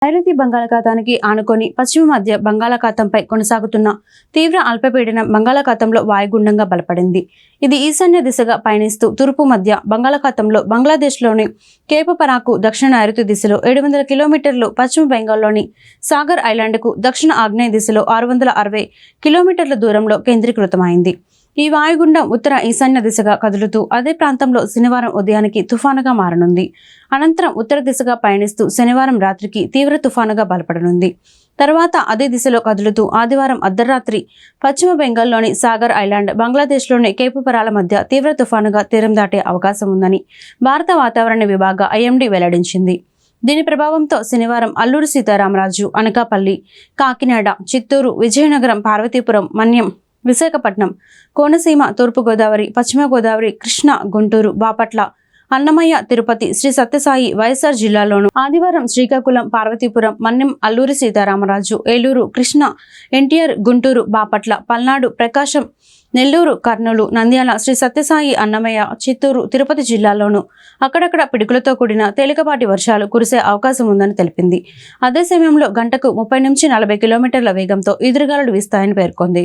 నైరుతి బంగాళాఖాతానికి ఆనుకొని పశ్చిమ మధ్య బంగాళాఖాతంపై కొనసాగుతున్న తీవ్ర అల్పపీడనం బంగాళాఖాతంలో వాయుగుండంగా బలపడింది. ఇది ఈశాన్య దిశగా పయనిస్తూ తూర్పు మధ్య బంగాళాఖాతంలో బంగ్లాదేశ్లోని కేపు పరాకు దక్షిణ నైరుతి దిశలో 700 కిలోమీటర్లు, పశ్చిమ బెంగాల్లోని సాగర్ ఐలాండ్కు దక్షిణ ఆగ్నేయ దిశలో 660 కిలోమీటర్ల దూరంలో కేంద్రీకృతమైంది. ఈ వాయుగుండం ఉత్తర ఈశాన్య దిశగా కదులుతూ అదే ప్రాంతంలో శనివారం ఉదయానికి తుఫానుగా మారనుంది. అనంతరం ఉత్తర దిశగా పయనిస్తూ శనివారం రాత్రికి తీవ్ర తుఫానుగా బలపడనుంది. తర్వాత అదే దిశలో కదులుతూ ఆదివారం అర్ధరాత్రి పశ్చిమ బెంగాల్లోని సాగర్ ఐలాండ్, బంగ్లాదేశ్లోని కేపుపరాల మధ్య తీవ్ర తుఫానుగా తీరం దాటే అవకాశం ఉందని భారత వాతావరణ విభాగ ఐఎండీ వెల్లడించింది. దీని ప్రభావంతో శనివారం అల్లూరి సీతారామరాజు, అనకాపల్లి, కాకినాడ, చిత్తూరు, విజయనగరం, పార్వతీపురం, మన్యం, విశాఖపట్నం, కోనసీమ, తూర్పుగోదావరి, పశ్చిమ గోదావరి, కృష్ణా, గుంటూరు, బాపట్ల, అన్నమయ్య, తిరుపతి, శ్రీ సత్యసాయి వైఎస్ఆర్ జిల్లాలోను ఆదివారం శ్రీకాకుళం, పార్వతీపురం, మన్యం, అల్లూరి సీతారామరాజు, ఏలూరు, కృష్ణా, ఎన్టీఆర్, గుంటూరు, బాపట్ల, పల్నాడు, ప్రకాశం, నెల్లూరు, కర్నూలు, నంద్యాల, శ్రీ సత్యసాయి, అన్నమయ్య, చిత్తూరు, తిరుపతి జిల్లాల్లోనూ అక్కడక్కడ పిడుగులతో కూడిన తేలికపాటి వర్షాలు కురిసే అవకాశం ఉందని తెలిపింది. అదే సమయంలో గంటకు 30 నుంచి 40 కిలోమీటర్ల వేగంతో ఈదురుగాలులు వీస్తాయని పేర్కొంది.